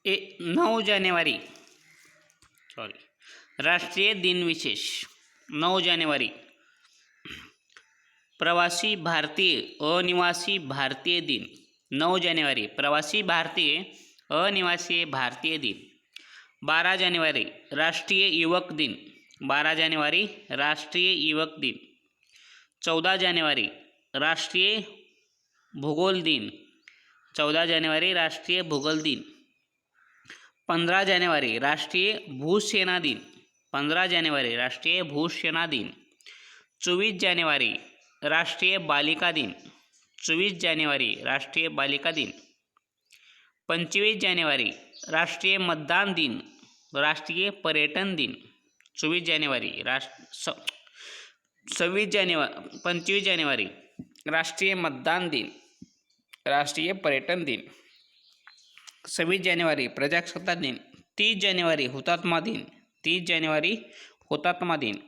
9 जानेवारी राष्ट्रीय दिन विशेष 9 जानेवारी प्रवासी भारतीय अनिवासी भारतीय दिन 9 जानेवारी प्रवासी भारतीय अनिवासी भारतीय दिन 12 जानेवारी राष्ट्रीय युवक दिन 12 जानेवारी राष्ट्रीय युवक दिन 14 जानेवारी राष्ट्रीय भूगोल दिन 14 जानेवारी राष्ट्रीय भूगोल दिन 15 जानेवारी राष्ट्रीय भूसेना दिन 15 जानेवारी राष्ट्रीय भूसेना दिन 24 जानेवारी राष्ट्रीय बालिका दिन 24 जानेवारी राष्ट्रीय बालिका दिन 25 जानेवारी राष्ट्रीय मतदान दिन राष्ट्रीय पर्यटन दिन 24 जानेवारी 25 जानेवारी राष्ट्रीय मतदान दिन राष्ट्रीय पर्यटन दिन 26 जानेवारी प्रजासत्ताक दिन 30 जानेवारी हुतात्मा दिन 30 जानेवारी हुतात्मा दिन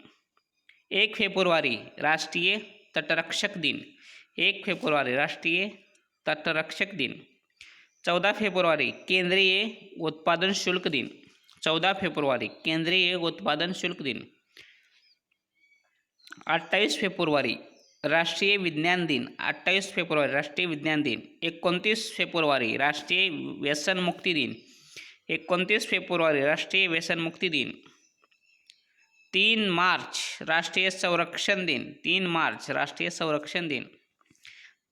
1 फेब्रुवारी राष्ट्रीय तटरक्षक दिन 1 फेब्रुवारी राष्ट्रीय तटरक्षक दिन 14 फेब्रुवारी केंद्रीय उत्पादन शुल्क दिन 14 फेब्रुवारी केंद्रीय उत्पादन शुल्क दिन 28 फेब्रुवारी राष्ट्रीय विज्ञान दिन 28 फेब्रुवारी राष्ट्रीय विज्ञान दिन 29 फेब्रुवारी राष्ट्रीय व्यसनमुक्ती दिन 29 फेब्रुवारी राष्ट्रीय व्यसनमुक्ती दिन 3 मार्च राष्ट्रीय संरक्षण दिन 3 मार्च राष्ट्रीय संरक्षण दिन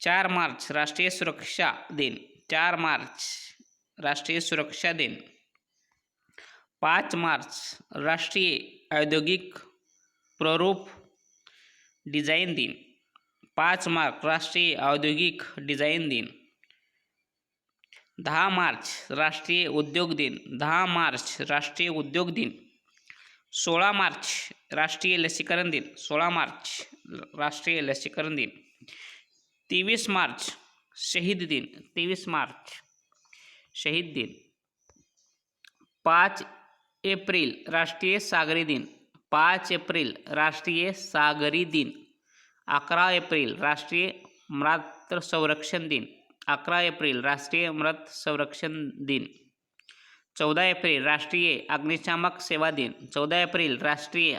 4 मार्च राष्ट्रीय सुरक्षा दिन 4 मार्च राष्ट्रीय सुरक्षा दिन 5 मार्च राष्ट्रीय औद्योगिक प्रारूप डिज़ाइन दिन 5 मार्च राष्ट्रीय औद्योगिक डिज़ाइन दिन 10 मार्च राष्ट्रीय उद्योग दिन 10 मार्च राष्ट्रीय उद्योग दिन 16 मार्च राष्ट्रीय लसीकरण दिन 16 मार्च राष्ट्रीय लसीकरण दिन 23 मार्च शहीद दिन 23 मार्च शहीद दिन 5 एप्रिल राष्ट्रीय सागरी दिन 5 एप्रिल राष्ट्रीय सागरी दिन 11 एप्रिल राष्ट्रीय मृत संरक्षण दिन 11 एप्रिल राष्ट्रीय मृत संरक्षण दिन 14 एप्रिल राष्ट्रीय अग्निशामक सेवा दिन 14 एप्रिल राष्ट्रीय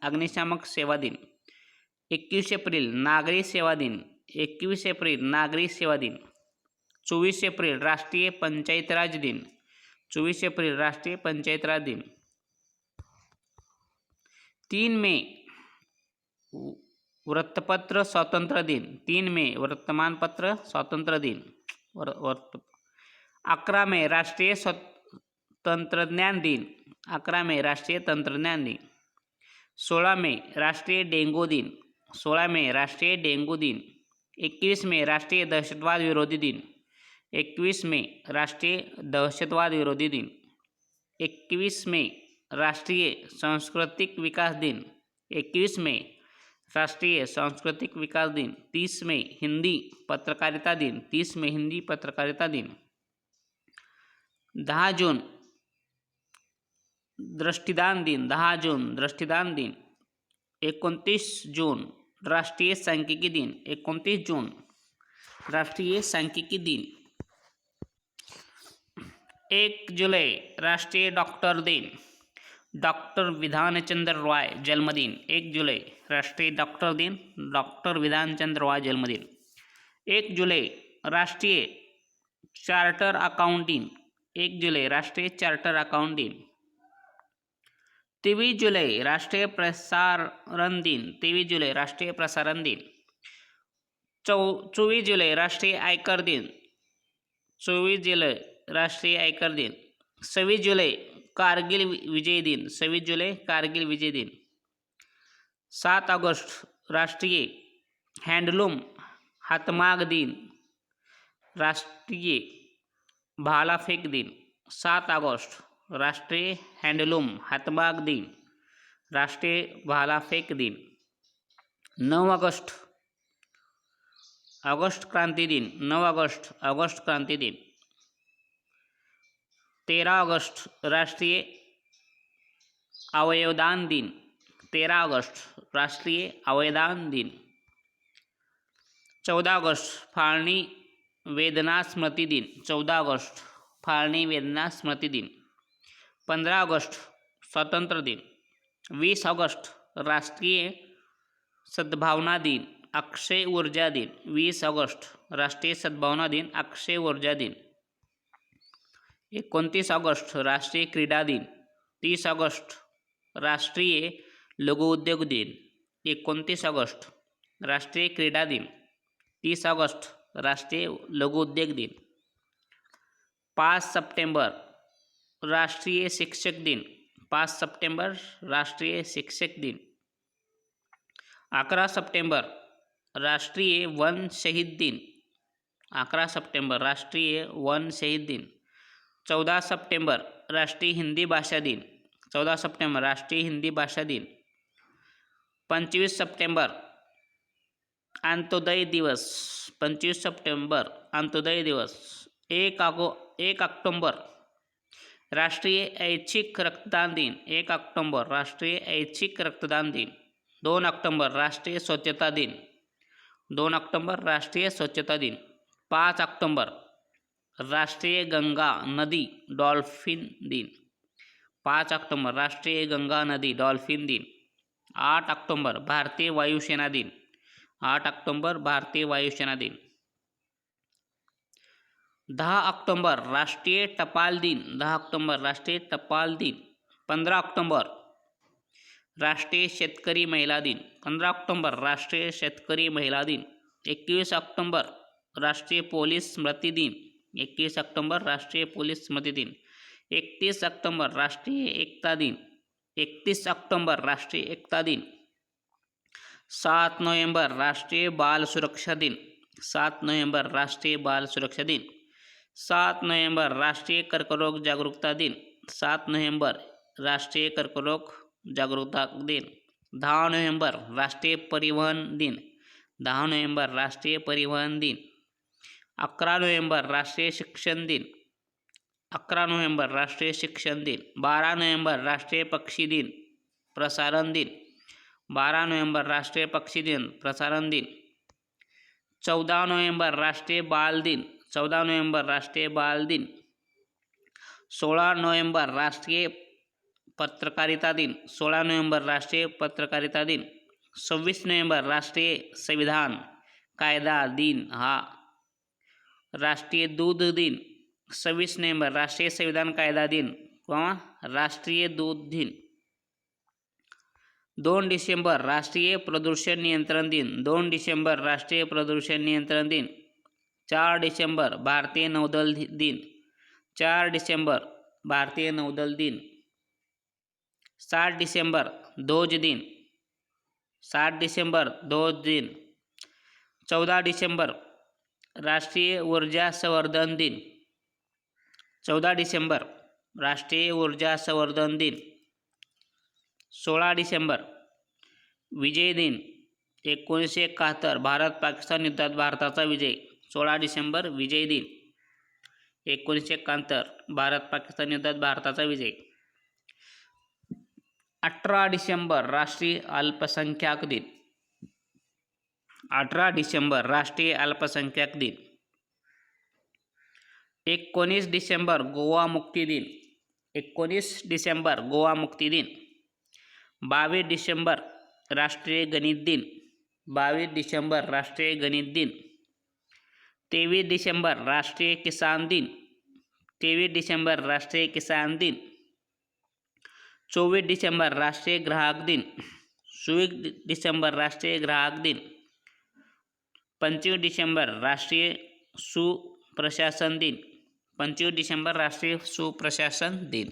अग्निशामक सेवा दिन 21 एप्रिल नागरी सेवा दिन 21 एप्रिल नागरी सेवा दिन 24 एप्रिल राष्ट्रीय पंचायत राज दिन 24 एप्रिल राष्ट्रीय पंचायत राज दिन 3 मई वृत्तपत्र स्वातंत्र्य दिन 3 मई वर्तमानपत्र स्वातंत्र्य दिन 11 मई राष्ट्रीय तंत्रज्ञान दिन 11 मई राष्ट्रीय तंत्रज्ञान दिन 16 मई राष्ट्रीय डेंगू दिन 16 मई राष्ट्रीय डेंगू दिन 21 मई राष्ट्रीय दहशतवाद विरोधी दिन 21 मई राष्ट्रीय दहशतवाद विरोधी दिन 21 मई राष्ट्रीय सांस्कृतिक विकास दिन 21 मई राष्ट्रीय सांस्कृतिक विकास दिन 30 मई हिंदी पत्रकारिता दिन 30 मई हिंदी पत्रकारिता दिन 10 जून दृष्टिदान दिन 10 जून दृष्टिदान दिन 29 जून राष्ट्रीय सांख्यिकी दिन 29 जून राष्ट्रीय सांख्यिकी दिन 1 जुलाई राष्ट्रीय डॉक्टर दिन डॉक्टर विधानचंद्र रॉय जन्मदिन 1 जुलाई राष्ट्रीय डॉक्टर दिन डॉक्टर विधानचंद्र रॉय जन्मदिन 1 जुलाई राष्ट्रीय चार्टर अकाउंट दिन 1 जुलाई राष्ट्रीय चार्टर अकाउंट दिन 23 जुलाई राष्ट्रीय प्रसारण दिन 23 जुलाई राष्ट्रीय प्रसारण दिन 24 जुलाई राष्ट्रीय आयकर दिन 24 जुलाई राष्ट्रीय आयकर दिन 26 जुलाई कारगिल विजय दिन 26 जुलाई कारगिल विजय दिन 7 ऑगस्ट राष्ट्रीय हैंडलूम हातमाग दिन राष्ट्रीय भाला फेक दिन 7 ऑगस्ट राष्ट्रीय हैंडलूम हातमाग दिन राष्ट्रीय भाला फेक दिन 9 ऑगस्ट ऑगस्ट क्रांति दिन 9 ऑगस्ट ऑगस्ट क्रांति दिन 13 ऑगस्ट राष्ट्रीय अवयवदान दिन 13 ऑगस्ट राष्ट्रीय अवयवदान दिन 14 ऑगस्ट फाळणी वेदना स्मृति दिन 14 ऑगस्ट फाळणी वेदना स्मृती दिन. 15 ऑगस्ट स्वातंत्र्य दिन. 20 ऑगस्ट राष्ट्रीय सद्भावना दिन, अक्षय ऊर्जा दिन. 20 ऑगस्ट राष्ट्रीय सद्भावना दिन, अक्षय ऊर्जा दिन. 29 ऑगस्ट राष्ट्रीय क्रीडा दिन. 30 ऑगस्ट राष्ट्रीय लघुउद्योग दिन. 29 ऑगस्ट राष्ट्रीय क्रीडा दिन. 30 ऑगस्ट राष्ट्रीय लघुउद्योग दिन. 5 सप्टेंबर राष्ट्रीय शिक्षक दिन. 5 सप्टेंबर राष्ट्रीय शिक्षक दिन. 11 सप्टेंबर राष्ट्रीय वन शहीद दिन. 11 सप्टेंबर राष्ट्रीय वन शहीद दिन. 14 सप्टेंबर राष्ट्रीय हिंदी भाषा दिन. 14 सप्टेंबर राष्ट्रीय हिंदी भाषा दिन. 25 सप्टेंबर अंत्योदय दिवस. 25 सप्टेंबर अंत्योदय दिवस. 1 ऑक्टोबर राष्ट्रीय ऐच्छिक रक्तदान दिन. 1 ऑक्टोबर राष्ट्रीय ऐच्छिक रक्तदान दिन. 2 ऑक्टोबर राष्ट्रीय स्वच्छता दिन. 2 ऑक्टोबर राष्ट्रीय स्वच्छता दिन. 5 ऑक्टोबर राष्ट्रीय गंगा नदी डॉल्फिन दिन. 5 ऑक्टोबर राष्ट्रीय गंगा नदी डॉल्फिन दिन. 8 ऑक्टोबर भारतीय वायुसेना दिन. 8 ऑक्टोबर भारतीय वायुसेना दिन. 10 ऑक्टोबर राष्ट्रीय टपाल दिन. 10 ऑक्टोबर राष्ट्रीय टपाल दिन. 15 ऑक्टोबर राष्ट्रीय शेतकरी महिला दिन. 15 ऑक्टोबर राष्ट्रीय शेतकरी महिला दिन. 21 ऑक्टोबर राष्ट्रीय पोलीस स्मृती दिन. 21 ऑक्टोबर राष्ट्रीय पोलीस स्मृती दिन. 31 ऑक्टोबर राष्ट्रीय एकता दिन. 31 ऑक्टोबर राष्ट्रीय एकता दिन. 7 नोव्हेंबर राष्ट्रीय बाल सुरक्षा दिन. 7 नोव्हेंबर राष्ट्रीय बाल सुरक्षा दिन. 7 नोव्हेंबर राष्ट्रीय कर्करोग जागरूकता दिन. 7 नोव्हेंबर राष्ट्रीय कर्करोग जागरूकता दिन. 10 नोव्हेंबर राष्ट्रीय परिवहन दिन. 10 नोव्हेंबर राष्ट्रीय परिवहन दिन. 11 नोव्हेंबर राष्ट्रीय शिक्षण दिन. 11 नोव्हेंबर राष्ट्रीय शिक्षण दिन. 12 नोव्हेंबर राष्ट्रीय पक्षी दिन प्रसारण दिन. 12 नोव्हेंबर राष्ट्रीय पक्षी दिन प्रसारण दिन. 14 नोव्हेंबर राष्ट्रीय बाल दिन. 14 नोव्हेंबर राष्ट्रीय बाल दिन. 16 नोव्हेंबर राष्ट्रीय पत्रकारिता दिन. 16 नोव्हेंबर राष्ट्रीय पत्रकारिता दिन. 26 नोव्हेंबर राष्ट्रीय संविधान कायदा दिन हा राष्ट्रीय दूध दिन. 26 नोव्हेंबर राष्ट्रीय संविधान कायदा दिन किंवा राष्ट्रीय दूध दिन. 2 डिसेंबर राष्ट्रीय प्रदूषण नियंत्रण दिन. 2 डिसेंबर राष्ट्रीय प्रदूषण नियंत्रण दिन. 4 डिसेंबर भारतीय नौदल दिन. 4 डिसेंबर भारतीय नौदल दिन. 7 डिसेंबर ध्वज दिन. 7 डिसेंबर ध्वज दिन. 14 डिसेंबर राष्ट्रीय ऊर्जा संवर्धन दिन. 14 डिसेंबर राष्ट्रीय ऊर्जा संवर्धन दिन. 16 डिसेंबर विजय दिन. 1971 भारत पाकिस्तान युद्धात भारताचा विजय. 16 डिसेंबर विजय दिन. 1971 भारत पाकिस्तान युद्धात भारताचा विजय. 18 डिसेंबर राष्ट्रीय अल्पसंख्याक दिन. 18 डिसेंबर राष्ट्रीय अल्पसंख्याक दिन. 19 डिसेंबर गोवा मुक्ती दिन. 19 डिसेंबर गोवा मुक्ती दिन. 22 डिसेंबर राष्ट्रीय गणित दिन. 22 डिसेंबर राष्ट्रीय गणित दिन. 23 डिसेंबर राष्ट्रीय किसान दिन. 23 डिसेंबर राष्ट्रीय किसान दिन. 24 डिसेंबर राष्ट्रीय ग्राहक दिन. 24 डिसेंबर राष्ट्रीय ग्राहक दिन. 25 डिसेंबर राष्ट्रीय सुप्रशासन दिन. 25 डिसेंबर राष्ट्रीय सुप्रशासन दिन.